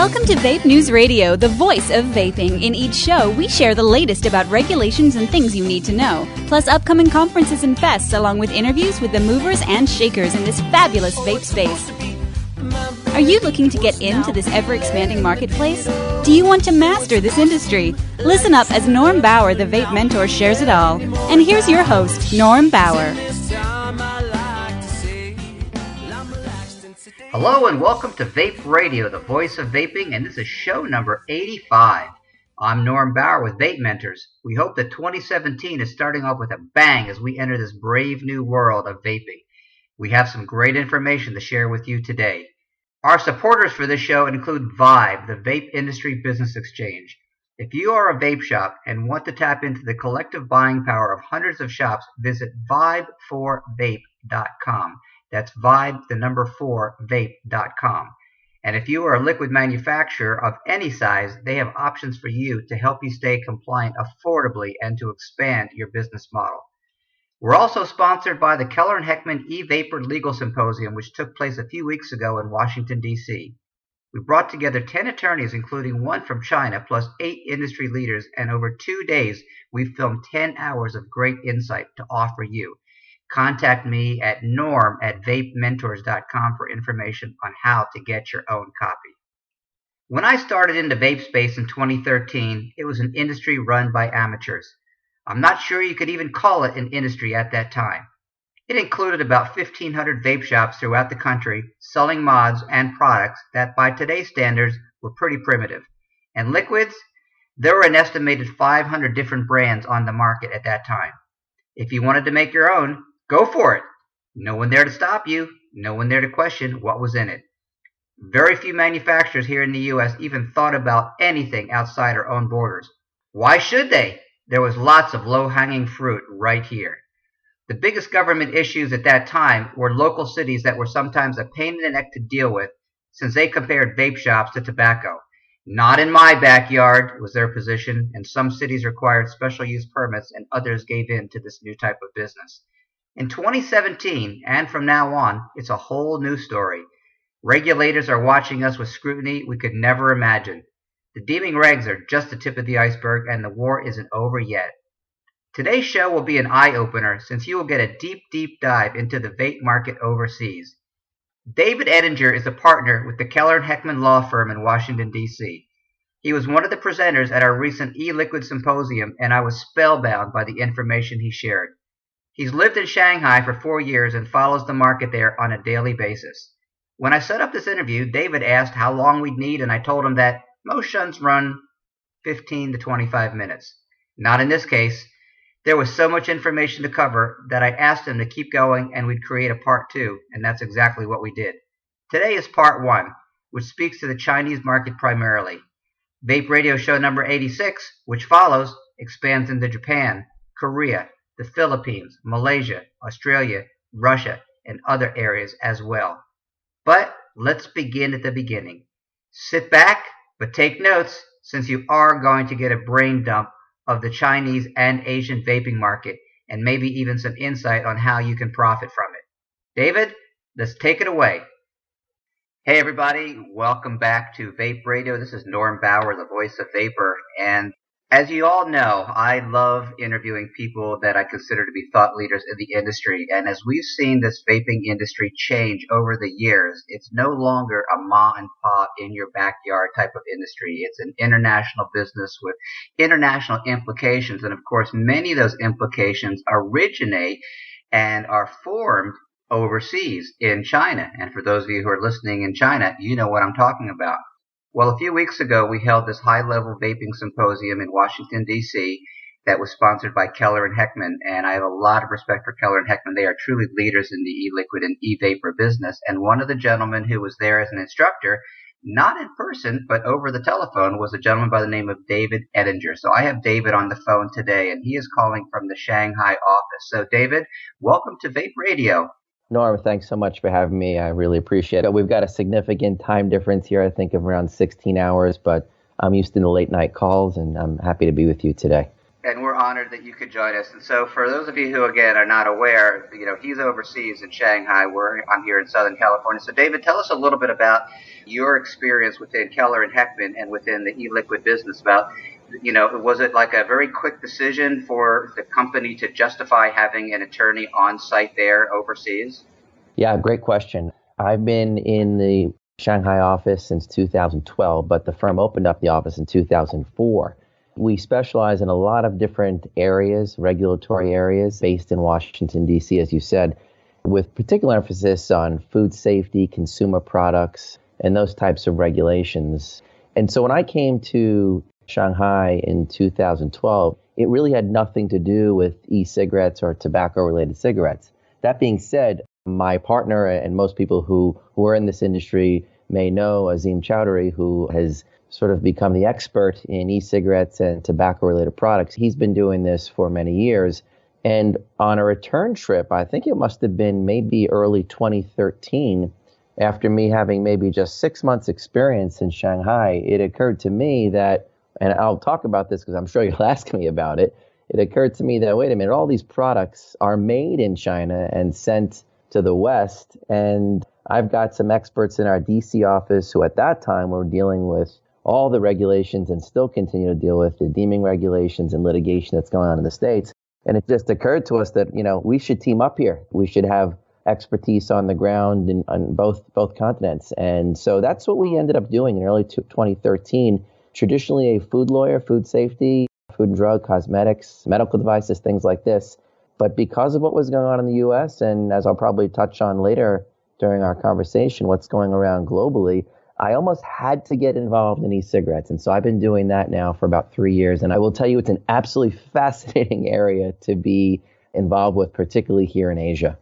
Welcome to Vape News Radio, the voice of vaping. In each show, we share the latest about regulations and things you need to know, plus upcoming conferences and fests, along with interviews with the movers and shakers in this fabulous vape space. Are you looking to get into this ever-expanding marketplace? Do you want to master this industry? Listen up as Norm Bauer, the Vape Mentor, shares it all. And here's your host, Norm Bauer. Hello and welcome to Vape Radio, the voice of vaping, and this is show number 85. I'm Norm Bauer with Vape Mentors. We hope that 2017 is starting off with a bang as we enter this brave new world of vaping. We have some great information to share with you today. Our supporters for this show include Vibe, the Vape Industry Business Exchange. If you are a vape shop and want to tap into the collective buying power of hundreds of shops, visit vibe4vape.com. That's Vibe, the number 4, vape.com. And if you are a liquid manufacturer of any size, they have options for you to help you stay compliant affordably and to expand your business model. We're also sponsored by the Keller and Heckman e-Vapor Legal Symposium, which took place a few weeks ago in Washington, D.C. We brought together 10 attorneys, including one from China, plus 8 industry leaders, and over 2 days, we filmed 10 hours of great insight to offer you. Contact me at norm@vapementors.com for information on how to get your own copy. When I started into vape space in 2013, it was an industry run by amateurs. I'm not sure you could even call it an industry at that time. It included about 1,500 vape shops throughout the country selling mods and products that by today's standards were pretty primitive. And liquids, there were an estimated 500 different brands on the market at that time. If you wanted to make your own, go for it. No one there to stop you. No one there to question what was in it. Very few manufacturers here in the U.S. even thought about anything outside our own borders. Why should they? There was lots of low-hanging fruit right here. The biggest government issues at that time were local cities that were sometimes a pain in the neck to deal with since they compared vape shops to tobacco. Not in my backyard was their position, and some cities required special use permits and others gave in to this new type of business. In 2017, and from now on, it's a whole new story. Regulators are watching us with scrutiny we could never imagine. The deeming regs are just the tip of the iceberg, and the war isn't over yet. Today's show will be an eye-opener since you will get a deep, deep dive into the vape market overseas. David Ettinger is a partner with the Keller and Heckman law firm in Washington, D.C. He was one of the presenters at our recent e-liquid symposium, and I was spellbound by the information he shared. He's lived in Shanghai for 4 years and follows the market there on a daily basis. When I set up this interview, David asked how long we'd need, and I told him that most shunts run 15 to 25 minutes. Not in this case. There was so much information to cover that I asked him to keep going and we'd create a part 2, and that's exactly what we did. Today is part 1, which speaks to the Chinese market primarily. Vape Radio show number 86, which follows, expands into Japan, Korea, the Philippines, Malaysia, Australia, Russia, and other areas as well. But let's begin at the beginning. Sit back, but take notes, since you are going to get a brain dump of the Chinese and Asian vaping market, and maybe even some insight on how you can profit from it. David, let's take it away. Hey everybody, welcome back to Vape Radio. This is Norm Bauer, the voice of Vapor, and as you all know, I love interviewing people that I consider to be thought leaders in the industry. And as we've seen this vaping industry change over the years, it's no longer a ma and pa in your backyard type of industry. It's an international business with international implications. And of course, many of those implications originate and are formed overseas in China. And for those of you who are listening in China, you know what I'm talking about. Well, a few weeks ago, we held this high-level vaping symposium in Washington, D.C. that was sponsored by Keller and Heckman, and I have a lot of respect for Keller and Heckman. They are truly leaders in the e-liquid and e-vapor business, and one of the gentlemen who was there as an instructor, not in person, but over the telephone, was a gentleman by the name of David Ettinger. So I have David on the phone today, and he is calling from the Shanghai office. So David, welcome to Vape Radio. Norm, thanks so much for having me. I really appreciate it. We've got a significant time difference here, I think of around 16 hours, but I'm used to the late night calls and I'm happy to be with you today. And we're honored that you could join us. And so for those of you who, again, are not aware, he's overseas in Shanghai. I'm here in Southern California. So David, tell us a little bit about your experience within Keller and Heckman and within the e-liquid business. Was it like a very quick decision for the company to justify having an attorney on site there overseas? Yeah, great question. I've been in the Shanghai office since 2012, but the firm opened up the office in 2004. We specialize in a lot of different areas, regulatory areas, based in Washington, D.C., as you said, with particular emphasis on food safety, consumer products, and those types of regulations. And so when I came to Shanghai in 2012, it really had nothing to do with e-cigarettes or tobacco-related cigarettes. That being said, my partner and most people who are in this industry may know Azim Chowdhury, who has sort of become the expert in e-cigarettes and tobacco-related products. He's been doing this for many years. And on a return trip, I think it must have been maybe early 2013, after me having maybe just 6 months experience in Shanghai, it occurred to me that, and I'll talk about this because I'm sure you'll ask me about it, it occurred to me that, wait a minute, all these products are made in China and sent to the West. And I've got some experts in our DC office who at that time were dealing with all the regulations and still continue to deal with the deeming regulations and litigation that's going on in the States. And it just occurred to us that, we should team up here. We should have expertise on the ground on both continents. And so that's what we ended up doing in early 2013. Traditionally a food lawyer, food safety, food and drug, cosmetics, medical devices, things like this. But because of what was going on in the U.S., and as I'll probably touch on later during our conversation, what's going around globally, I almost had to get involved in e-cigarettes. And so I've been doing that now for about 3 years. And I will tell you, it's an absolutely fascinating area to be involved with, particularly here in Asia.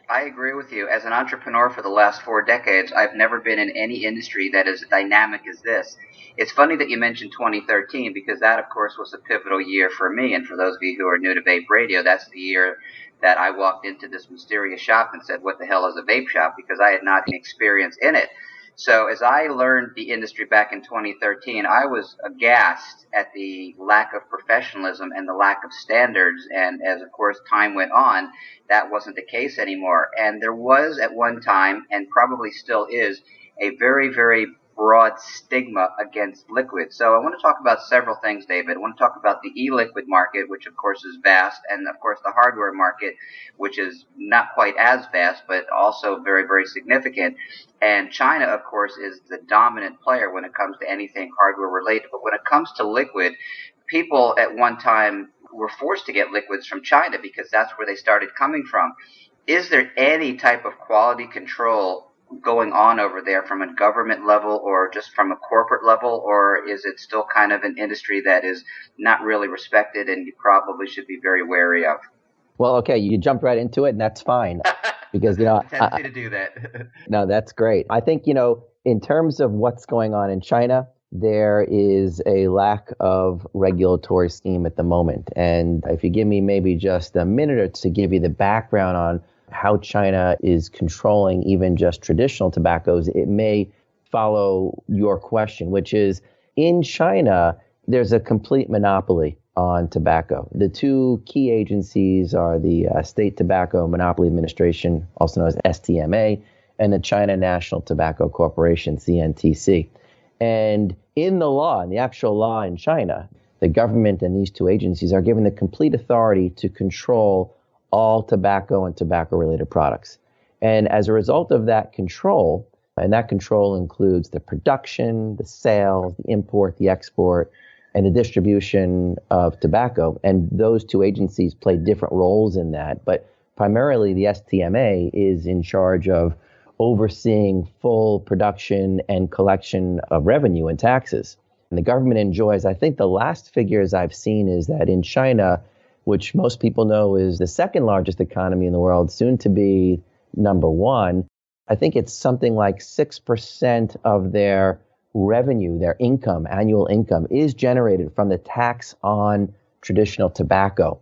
I agree with you. As an entrepreneur for the last 4 decades, I've never been in any industry that is dynamic as this. It's funny that you mentioned 2013 because that, of course, was a pivotal year for me. And for those of you who are new to Vape Radio, that's the year that I walked into this mysterious shop and said, what the hell is a vape shop? Because I had not any experience in it. So as I learned the industry back in 2013, I was aghast at the lack of professionalism and the lack of standards. And as, of course, time went on, that wasn't the case anymore. And there was at one time, and probably still is, a very, very broad stigma against liquid. So I want to talk about several things, David. I want to talk about the e-liquid market, which of course is vast, and of course the hardware market, which is not quite as vast, but also very, very significant. And China, of course, is the dominant player when it comes to anything hardware related. But when it comes to liquid, people at one time were forced to get liquids from China because that's where they started coming from. Is there any type of quality control going on over there from a government level or just from a corporate level, or is it still kind of an industry that is not really respected and you probably should be very wary of? Well, okay, you jumped right into it, and that's fine. Because, tendency to do that. No, that's great. I think, in terms of what's going on in China, there is a lack of regulatory scheme at the moment. And if you give me maybe just a minute or two to give you the background on how China is controlling even just traditional tobaccos, it may follow your question, which is in China, there's a complete monopoly on tobacco. The two key agencies are the State Tobacco Monopoly Administration, also known as STMA, and the China National Tobacco Corporation, CNTC. And in the law, in the actual law in China, the government and these two agencies are given the complete authority to control all tobacco and tobacco-related products. And as a result of that control, and that control includes the production, the sales, the import, the export, and the distribution of tobacco. And those two agencies play different roles in that. But primarily, the STMA is in charge of overseeing full production and collection of revenue and taxes. And the government enjoys, I think the last figures I've seen is that in China, which most people know is the second largest economy in the world, soon to be number one, I think it's something like 6% of their revenue, their income, annual income, is generated from the tax on traditional tobacco.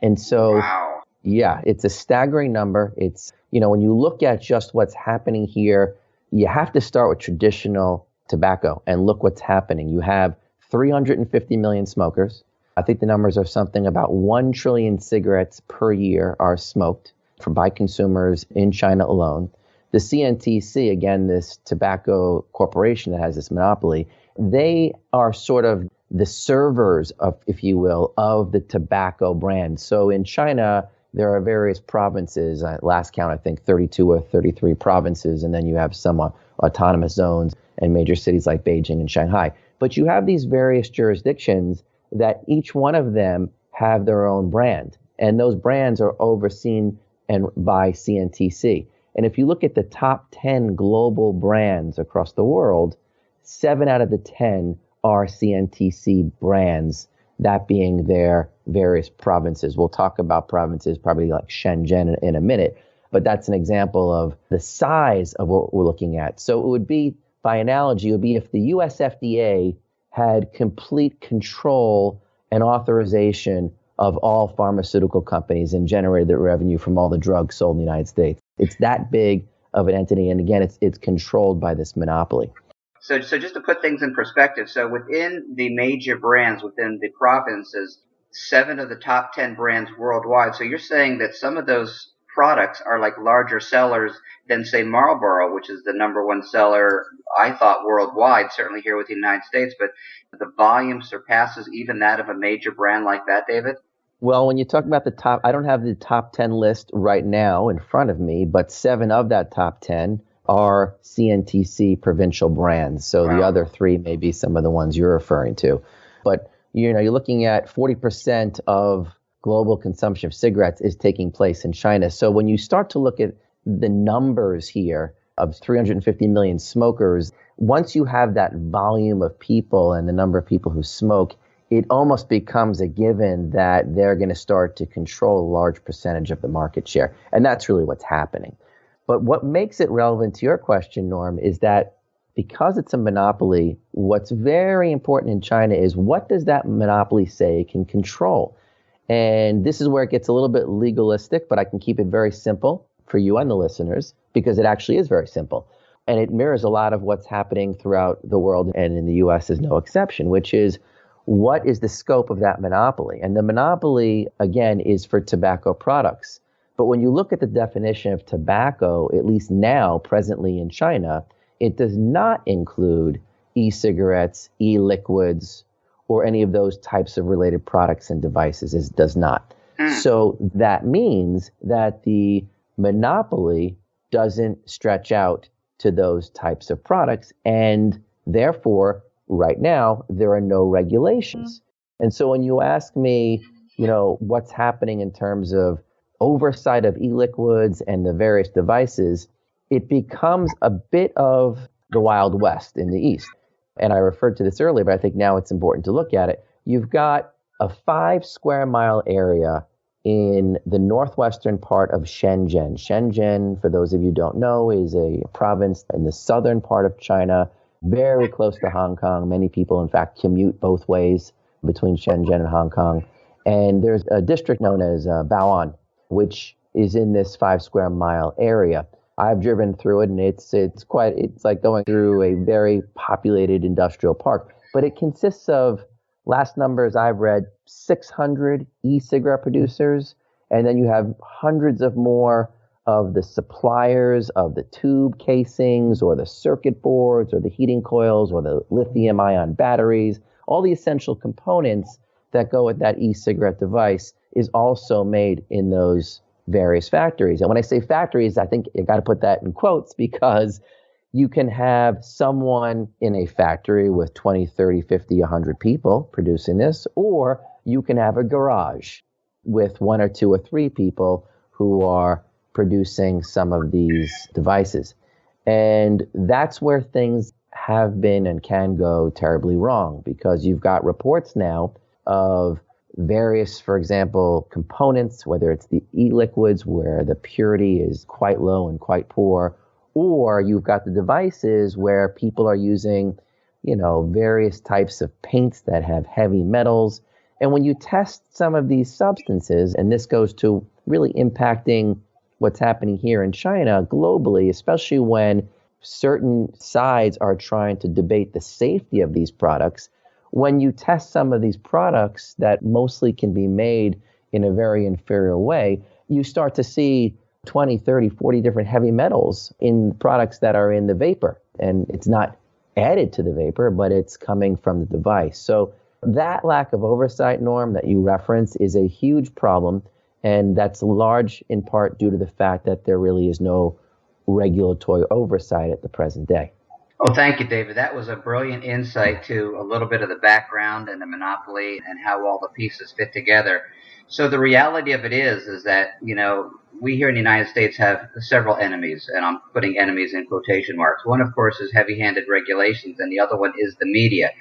And so, wow. Yeah, it's a staggering number. It's, when you look at just what's happening here, you have to start with traditional tobacco and look what's happening. You have 350 million smokers. I think the numbers are something about 1 trillion cigarettes per year are smoked by consumers in China alone. The CNTC, again, this tobacco corporation that has this monopoly, they are sort of the servers of, if you will, of the tobacco brand. So in China, there are various provinces. Last count, I think 32 or 33 provinces, and then you have some autonomous zones and major cities like Beijing and Shanghai. But you have these various jurisdictions that each one of them have their own brand, and those brands are overseen by CNTC. And if you look at the top 10 global brands across the world, 7 out of the 10 are CNTC brands, that being their various provinces. We'll talk about provinces probably like Shenzhen in a minute, but that's an example of the size of what we're looking at. So it would be, by analogy, it would be if the US FDA had complete control and authorization of all pharmaceutical companies and generated the revenue from all the drugs sold in the United States. It's that big of an entity. And again, it's controlled by this monopoly. So just to put things in perspective, so within the major brands, within the provinces, 7 of the top 10 brands worldwide. So you're saying that some of those products are like larger sellers than, say, Marlboro, which is the number 1 seller, I thought, worldwide, certainly here with the United States. But the volume surpasses even that of a major brand like that, David? Well, when you talk about the top, I don't have the top 10 list right now in front of me, but 7 of that top 10 are CNTC provincial brands. So wow. The other 3 may be some of the ones you're referring to. But you're looking at 40% of global consumption of cigarettes is taking place in China. So when you start to look at the numbers here of 350 million smokers, once you have that volume of people and the number of people who smoke, it almost becomes a given that they're going to start to control a large percentage of the market share. And that's really what's happening. But what makes it relevant to your question, Norm, is that because it's a monopoly, what's very important in China is what does that monopoly say it can control? And this is where it gets a little bit legalistic, but I can keep it very simple for you and the listeners because it actually is very simple. And it mirrors a lot of what's happening throughout the world, and in the US is no exception, which is what is the scope of that monopoly? And the monopoly, again, is for tobacco products. But when you look at the definition of tobacco, at least now, presently in China, it does not include e-cigarettes, e-liquids, or any of those types of related products and devices. It does not. So that means that the monopoly doesn't stretch out to those types of products. And therefore, right now, there are no regulations. And so when you ask me, what's happening in terms of oversight of e-liquids and the various devices, it becomes a bit of the Wild West in the East. And I referred to this earlier, but I think now it's important to look at it. You've got a 5 square mile area in the northwestern part of Shenzhen. Shenzhen, for those of you who don't know, is a province in the southern part of China, very close to Hong Kong. Many people, in fact, commute both ways between Shenzhen and Hong Kong. And there's a district known as Bao'an, which is in this 5 square mile area. I've driven through it, and it's like going through a very populated industrial park. But it consists of, last numbers I've read, 600 e-cigarette producers, and then you have hundreds of more of the suppliers of the tube casings or the circuit boards or the heating coils or the lithium-ion batteries. All the essential components that go with that e-cigarette device is also made in those various factories. And when I say factories, I think you got to put that in quotes because you can have someone in a factory with 20, 30, 50, 100 people producing this, or you can have a garage with 1 or 2 or 3 people who are producing some of these devices. And that's where things have been and can go terribly wrong because you've got reports now of various, for example, components, whether it's the e-liquids where the purity is quite low and quite poor, or you've got the devices where people are using, various types of paints that have heavy metals. And when you test some of these substances, and this goes to really impacting what's happening here in China globally, especially when certain sides are trying to debate the safety of these products, when you test some of these products that mostly can be made in a very inferior way, you start to see 20, 30, 40 different heavy metals in products that are in the vapor. And it's not added to the vapor, but it's coming from the device. So that lack of oversight, Norm, that you reference is a huge problem. And that's large in part due to the fact that there really is no regulatory oversight at the present day. Oh, thank you, David. That was a brilliant insight to a little bit of the background and the monopoly and how all the pieces fit together. So the reality of it is that, we here in the United States have several enemies, and I'm putting enemies in quotation marks. One, of course, is heavy-handed regulations, and the other one is the media.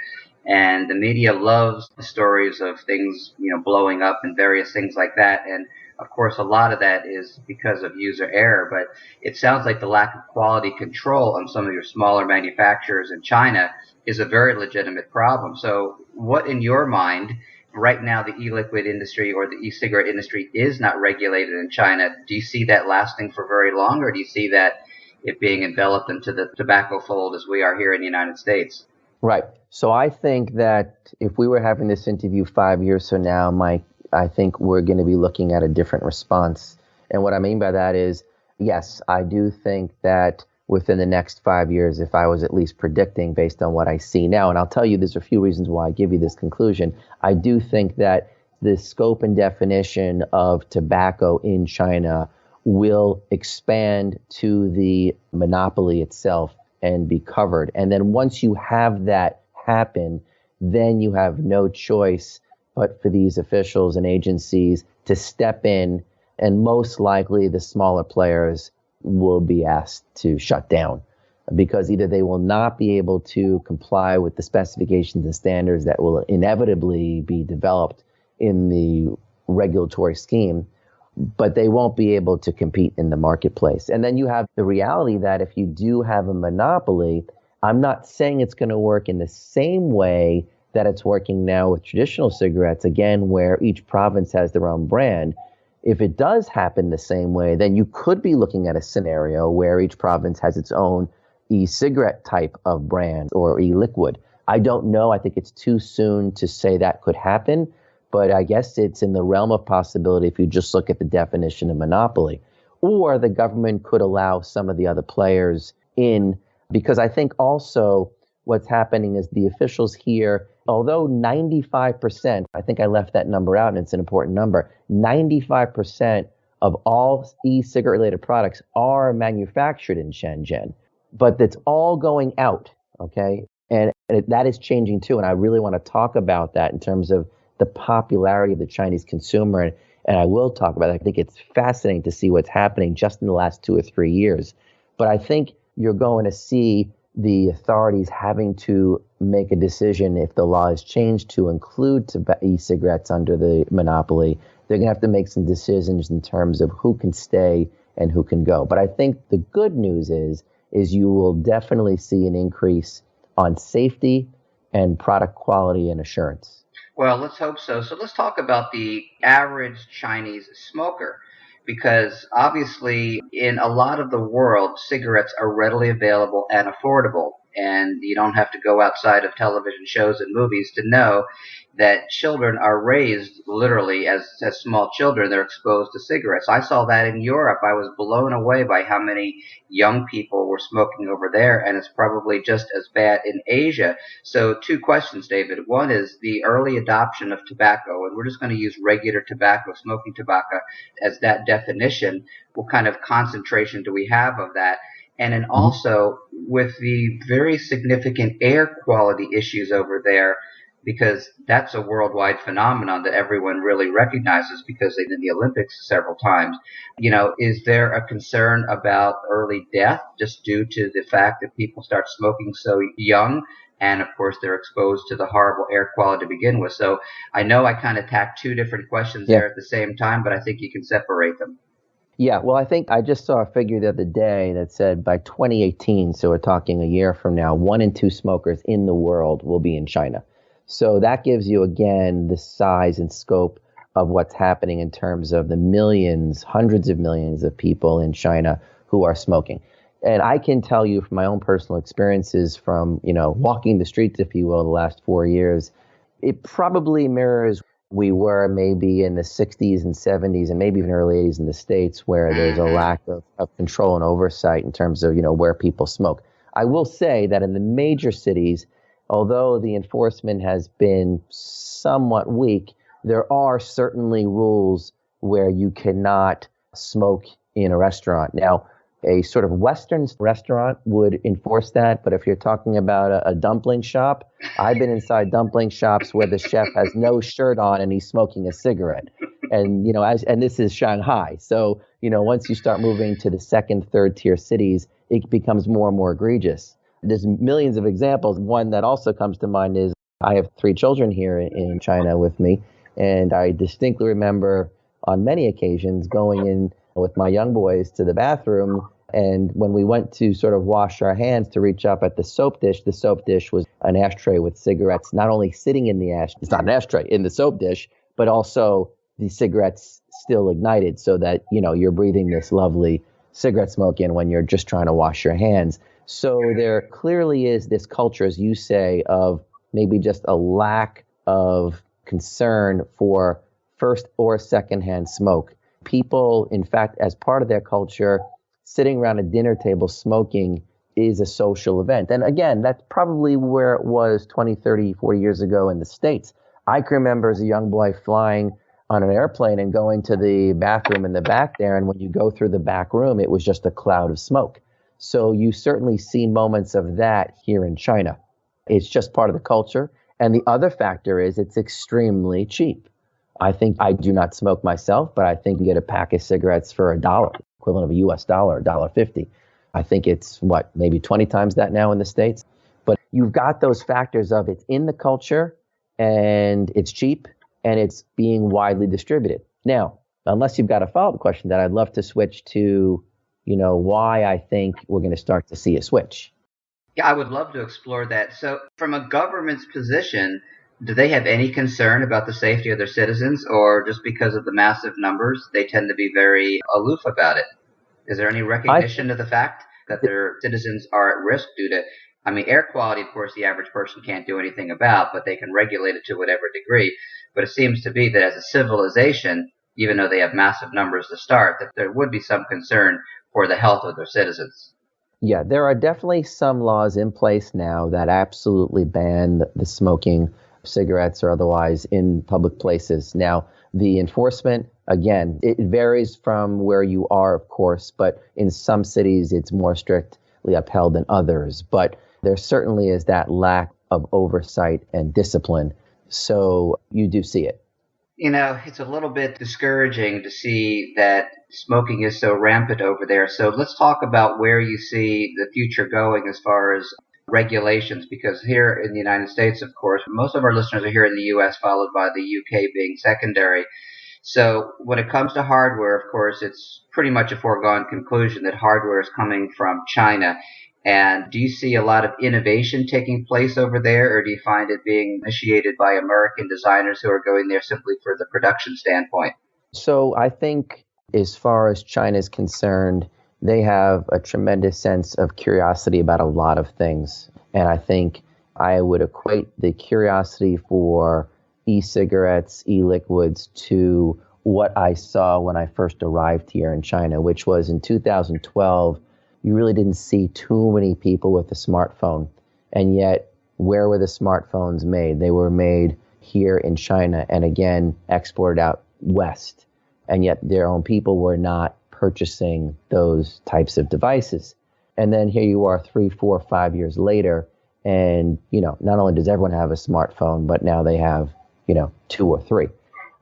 And the media loves the stories of things, blowing up and various things like that. And of course, a lot of that is because of user error, but it sounds like the lack of quality control on some of your smaller manufacturers in China is a very legitimate problem. So what, in your mind, right now the e-liquid industry or the e-cigarette industry is not regulated in China? Do you see that lasting for very long, or do you see that it being enveloped into the tobacco fold as we are here in the United States? Right. So I think that if we were having this interview 5 years from now, Mike, I think we're going to be looking at a different response. And what I mean by that is, yes, I do think that within the next 5 years, if I was at least predicting based on what I see now, and I'll tell you there's a few reasons why I give you this conclusion, I do think that the scope and definition of tobacco in China will expand to the monopoly itself and be covered. And then once you have that happen, then you have no choice but for these officials and agencies to step in, and most likely the smaller players will be asked to shut down because either they will not be able to comply with the specifications and standards that will inevitably be developed in the regulatory scheme, but they won't be able to compete in the marketplace. And then you have the reality that if you do have a monopoly, I'm not saying it's going to work in the same way that it's working now with traditional cigarettes, again, where each province has their own brand. If it does happen the same way, then you could be looking at a scenario where each province has its own e-cigarette type of brand or e-liquid. I don't know. I think it's too soon to say that could happen, but I guess it's in the realm of possibility if you just look at the definition of monopoly. Or the government could allow some of the other players in, because I think also what's happening is the officials here, although 95%, I think I left that number out and it's an important number, 95% of all e-cigarette related products are manufactured in Shenzhen, but it's all going out, okay? And that is changing too. And I really want to talk about that in terms of the popularity of the Chinese consumer. And I will talk about it. I think it's fascinating to see what's happening just in the last 2 or 3 years. But I think you're going to see the authorities having to make a decision if the law is changed to include e-cigarettes under the monopoly. They're going to have to make some decisions in terms of who can stay and who can go. But I think the good news is you will definitely see an increase on safety and product quality and assurance. Well, let's hope so. So let's talk about the average Chinese smoker, because obviously in a lot of the world, cigarettes are readily available and affordable. And you don't have to go outside of television shows and movies to know that children are raised literally as small children. They're exposed to cigarettes. I saw that in Europe. I was blown away by how many young people were smoking over there, and it's probably just as bad in Asia. So 2 questions, David. One is the early adoption of tobacco, and we're just going to use regular tobacco, smoking tobacco, as that definition. What kind of concentration do we have of that? And then also with the very significant air quality issues over there, because that's a worldwide phenomenon that everyone really recognizes because they did the Olympics several times. Is there a concern about early death just due to the fact that people start smoking so young? And of course, they're exposed to the horrible air quality to begin with. So I know I kind of tacked 2 different questions there at the same time, but I think you can separate them. Yeah, well, I think I just saw a figure the other day that said by 2018, so we're talking a year from now, 1 in 2 smokers in the world will be in China. So that gives you, again, the size and scope of what's happening in terms of the millions, hundreds of millions of people in China who are smoking. And I can tell you from my own personal experiences from, walking the streets, if you will, the last 4 years, it probably mirrors we were maybe in the 60s and 70s and maybe even early 80s in the States, where there's a lack of control and oversight in terms of, where people smoke. I will say that in the major cities, although the enforcement has been somewhat weak, there are certainly rules where you cannot smoke in a restaurant. Now, a sort of Western restaurant would enforce that, but if you're talking about a dumpling shop, I've been inside dumpling shops where the chef has no shirt on and he's smoking a cigarette. And, and this is Shanghai. So, once you start moving to the second, third tier cities, it becomes more and more egregious. There's millions of examples. One that also comes to mind is I have 3 children here in China with me, and I distinctly remember on many occasions going in with my young boys to the bathroom, and when we went to sort of wash our hands to reach up at the soap dish was an ashtray with cigarettes, not only sitting in the it's not an ashtray, in the soap dish, but also the cigarettes still ignited so that, you're breathing this lovely cigarette smoke in when you're just trying to wash your hands. So there clearly is this culture, as you say, of maybe just a lack of concern for first or secondhand smoke. People, in fact, as part of their culture, sitting around a dinner table smoking is a social event. And again, that's probably where it was 20, 30, 40 years ago in the States. I can remember as a young boy flying on an airplane and going to the bathroom in the back there. And when you go through the back room, it was just a cloud of smoke. So you certainly see moments of that here in China. It's just part of the culture. And the other factor is it's extremely cheap. I think I do not smoke myself, but I think you get a pack of cigarettes for $1, equivalent of a US dollar, $1.50. I think it's maybe 20 times that now in the States. But you've got those factors of it's in the culture and it's cheap and it's being widely distributed. Now, unless you've got a follow-up question, that I'd love to switch to, why I think we're going to start to see a switch. Yeah, I would love to explore that. So from a government's position, do they have any concern about the safety of their citizens, or just because of the massive numbers, they tend to be very aloof about it? Is there any recognition of the fact that their citizens are at risk due to, air quality, of course, the average person can't do anything about, but they can regulate it to whatever degree. But it seems to be that as a civilization, even though they have massive numbers to start, that there would be some concern for the health of their citizens. Yeah, there are definitely some laws in place now that absolutely ban the smoking of cigarettes or otherwise in public places. Now, the enforcement, again, it varies from where you are, of course, but in some cities it's more strictly upheld than others. But there certainly is that lack of oversight and discipline. So you do see it. It's a little bit discouraging to see that smoking is so rampant over there. So let's talk about where you see the future going as far as regulations, because here in the United States, of course, most of our listeners are here in the U.S., followed by the U.K. being secondary. So when it comes to hardware, of course, it's pretty much a foregone conclusion that hardware is coming from China. And do you see a lot of innovation taking place over there, or do you find it being initiated by American designers who are going there simply for the production standpoint? So I think as far as China is concerned, they have a tremendous sense of curiosity about a lot of things. And I think I would equate the curiosity for e-cigarettes, e-liquids to what I saw when I first arrived here in China, which was in 2012. You really didn't see too many people with a smartphone. And yet, where were the smartphones made? They were made here in China and again exported out west. And yet their own people were not purchasing those types of devices. And then here you are 3, 4, 5 years later, and not only does everyone have a smartphone, but now they have 2 or 3.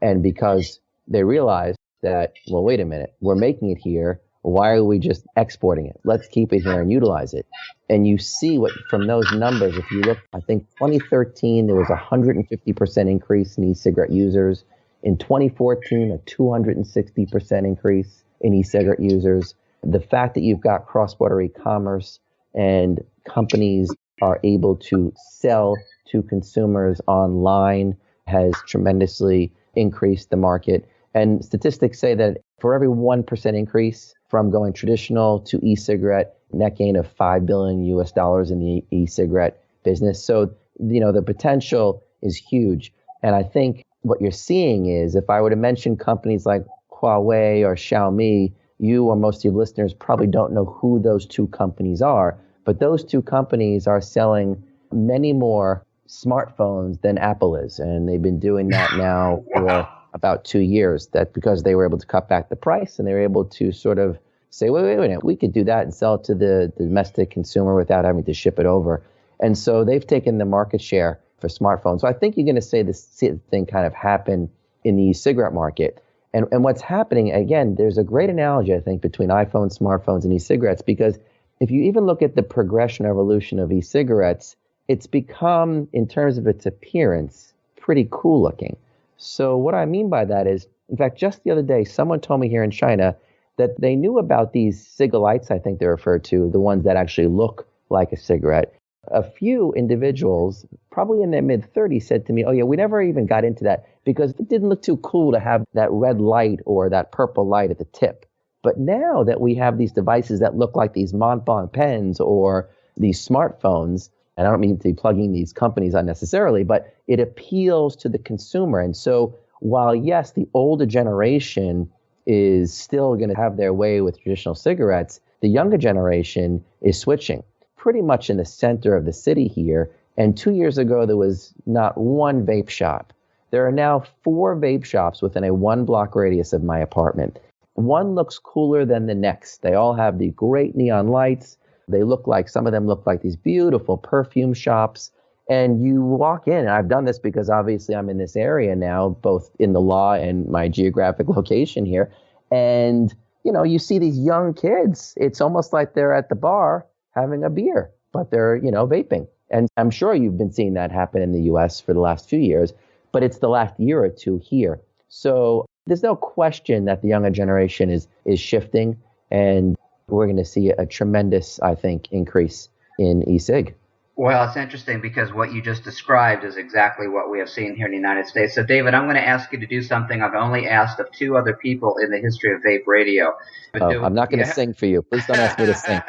And because they realized that, well, wait a minute, we're making it here. Why are we just exporting it? Let's keep it here and utilize it. And you see what from those numbers, if you look, I think 2013, there was a 150% increase in e-cigarette users. In 2014, a 260% increase in e-cigarette users. The fact that you've got cross-border e-commerce and companies are able to sell to consumers online has tremendously increased the market. And statistics say that for every 1% increase from going traditional to e-cigarette, net gain of $5 billion US dollars in the e-cigarette business. So, the potential is huge. And I think what you're seeing is, if I were to mention companies like Huawei or Xiaomi, you or most of your listeners probably don't know who those two companies are. But those two companies are selling many more smartphones than Apple is. And they've been doing that now for about 2 years. That's because they were able to cut back the price, and they were able to sort of say, wait a minute, we could do that and sell it to the domestic consumer without having to ship it over. And so they've taken the market share for smartphones. So I think you're going to say this thing kind of happen in the e-cigarette market. And what's happening, again, there's a great analogy, I think, between iPhones, smartphones, and e-cigarettes, because if you even look at the progression, evolution of e-cigarettes, it's become, in terms of its appearance, pretty cool looking. So what I mean by that is, in fact, just the other day, someone told me here in China that they knew about these cigalites, I think they're referred to, the ones that actually look like a cigarette. A few individuals, probably in their mid-30s, said to me, oh yeah, we never even got into that because it didn't look too cool to have that red light or that purple light at the tip. But now that we have these devices that look like these Montblanc pens or these smartphones, and I don't mean to be plugging these companies unnecessarily, but it appeals to the consumer. And so while, yes, the older generation is still going to have their way with traditional cigarettes, the younger generation is switching pretty much in the center of the city here. And 2 years ago, there was not one vape shop. There are now 4 vape shops within a 1-block radius of my apartment. One looks cooler than the next. They all have the great neon lights. They look like, some of them look like these beautiful perfume shops. And you walk in, and I've done this because obviously I'm in this area now, both in the law and my geographic location here. And, you see these young kids. It's almost like they're at the bar having a beer, but they're, vaping. And I'm sure you've been seeing that happen in the US for the last few years, but it's the last year or two here. So there's no question that the younger generation is shifting, and we're going to see a tremendous, I think, increase in e-cig. Well, it's interesting because what you just described is exactly what we have seen here in the United States. So, David, I'm going to ask you to do something I've only asked of 2 other people in the history of Vape Radio. I'm not going to sing for you. Please don't ask me to sing.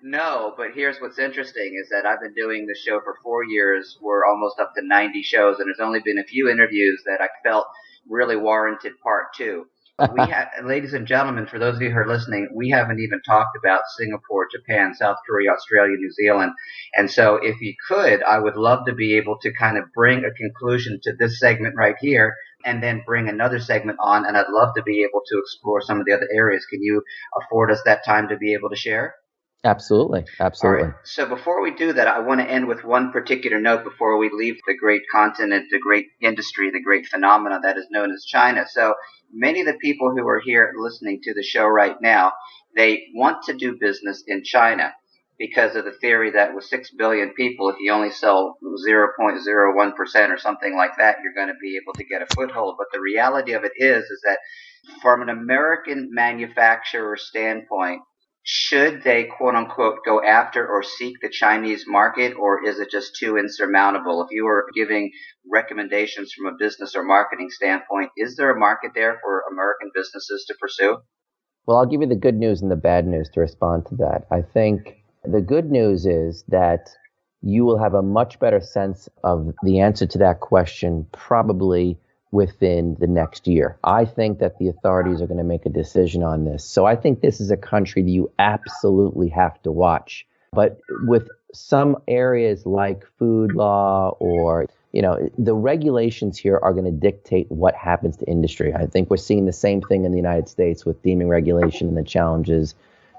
No, but here's what's interesting is that I've been doing the show for 4 years. We're almost up to 90 shows, and there's only been a few interviews that I felt really warranted part 2. We have, ladies and gentlemen, for those of you who are listening, we haven't even talked about Singapore, Japan, South Korea, Australia, New Zealand. And so if you could, I would love to be able to kind of bring a conclusion to this segment right here and then bring another segment on. And I'd love to be able to explore some of the other areas. Can you afford us that time to be able to share? Absolutely. Absolutely. All right. So before we do that, I want to end with one particular note before we leave the great continent, the great industry, the great phenomena that is known as China. So many of the people who are here listening to the show right now, they want to do business in China because of the theory that with 6 billion people, if you only sell 0.01% or something like that, you're going to be able to get a foothold. But the reality of it is that from an American manufacturer standpoint, should they, quote unquote, go after or seek the Chinese market, or is it just too insurmountable? If you were giving recommendations from a business or marketing standpoint, is there a market there for American businesses to pursue? Well, I'll give you the good news and the bad news to respond to that. I think the good news is that you will have a much better sense of the answer to that question probably within the next year. I think that the authorities are going to make a decision on this. So I think this is a country that you absolutely have to watch. But with some areas like food law or, the regulations here are going to dictate what happens to industry. I think we're seeing the same thing in the United States with deeming regulation and the challenges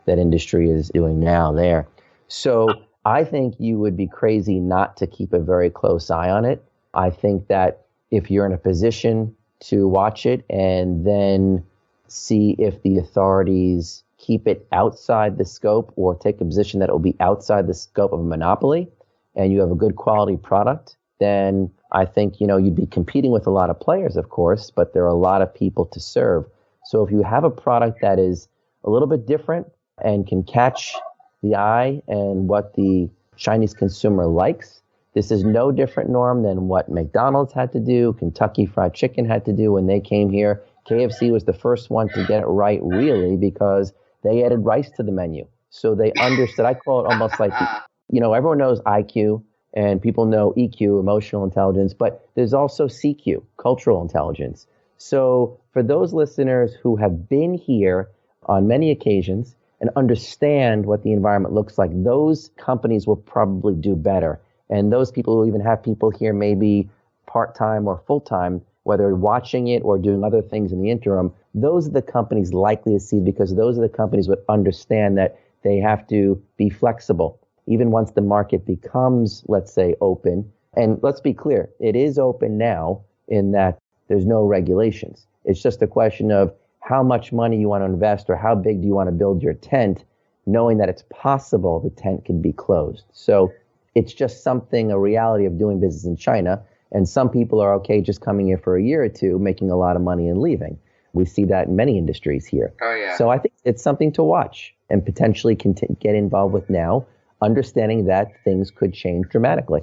that industry is doing now there. So I think you would be crazy not to keep a very close eye on it. I think that if you're in a position to watch it and then see if the authorities keep it outside the scope or take a position that it will be outside the scope of a monopoly and you have a good quality product, then I think, you'd be competing with a lot of players, of course, but there are a lot of people to serve. So if you have a product that is a little bit different and can catch the eye and what the Chinese consumer likes, this is no different, Norm, than what McDonald's had to do, Kentucky Fried Chicken had to do when they came here. KFC was the first one to get it right, really, because they added rice to the menu. So they understood. I call it almost like, everyone knows IQ and people know EQ, emotional intelligence, but there's also CQ, cultural intelligence. So for those listeners who have been here on many occasions and understand what the environment looks like, those companies will probably do better. And those people will even have people here maybe part-time or full-time, whether watching it or doing other things in the interim. Those are the companies likely to see, because those are the companies that understand that they have to be flexible. Even once the market becomes, let's say, open, and let's be clear, it is open now in that there's no regulations. It's just a question of how much money you want to invest or how big do you want to build your tent, knowing that it's possible the tent can be closed. So it's just a reality of doing business in China. And some people are okay just coming here for a year or two, making a lot of money and leaving. We see that in many industries here. Oh, yeah. So I think it's something to watch and potentially get involved with now, understanding that things could change dramatically.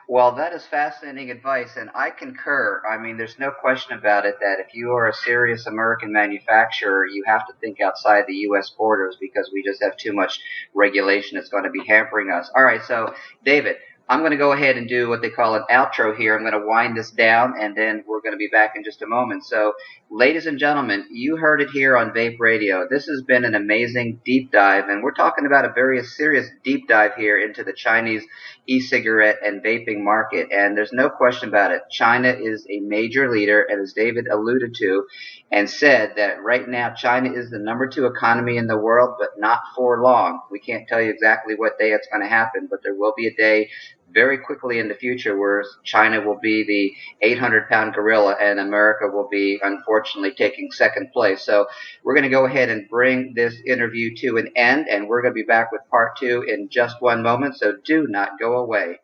Well, that is fascinating advice, and I concur. I mean, there's no question about it that if you are a serious American manufacturer, you have to think outside the U.S. borders, because we just have too much regulation that's going to be hampering us. All right, so, David, I'm going to go ahead and do what they call an outro here. I'm going to wind this down, and then we're going to be back in just a moment. So, ladies and gentlemen, you heard it here on Vape Radio. This has been an amazing deep dive, and we're talking about a very serious deep dive here into the Chinese e-cigarette and vaping market. And there's no question about it. China is a major leader, and as David alluded to and said, that right now China is the number 2 economy in the world, but not for long. We can't tell you exactly what day it's going to happen, but there will be a day very quickly in the future where China will be the 800-pound gorilla and America will be, unfortunately, taking second place. So we're going to go ahead and bring this interview to an end, and we're going to be back with part 2 in just one moment, so do not go away.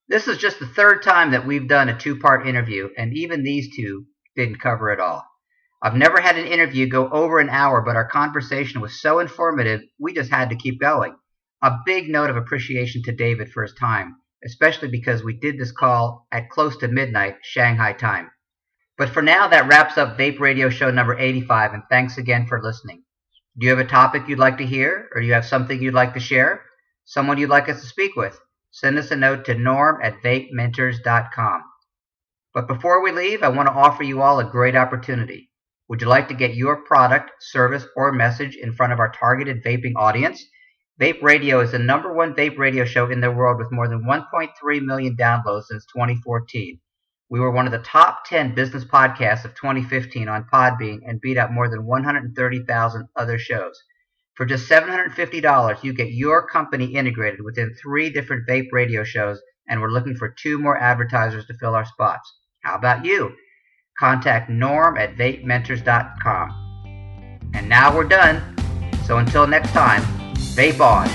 This is just the third time that we've done a 2-part interview, and even these two didn't cover it all. I've never had an interview go over an hour, but our conversation was so informative, we just had to keep going. A big note of appreciation to David for his time, especially because we did this call at close to midnight Shanghai time. But for now, that wraps up Vape Radio show number 85, and thanks again for listening. Do you have a topic you'd like to hear, or do you have something you'd like to share? Someone you'd like us to speak with? Send us a note to norm@vapementors.com. But before we leave, I want to offer you all a great opportunity. Would you like to get your product, service, or message in front of our targeted vaping audience? Vape Radio is the number 1 vape radio show in the world with more than 1.3 million downloads since 2014. We were one of the top 10 business podcasts of 2015 on Podbean and beat out more than 130,000 other shows. For just $750, you get your company integrated within 3 different vape radio shows, and we're looking for 2 more advertisers to fill our spots. How about you? Contact norm@vapementors.com. And now we're done. So until next time, vape on.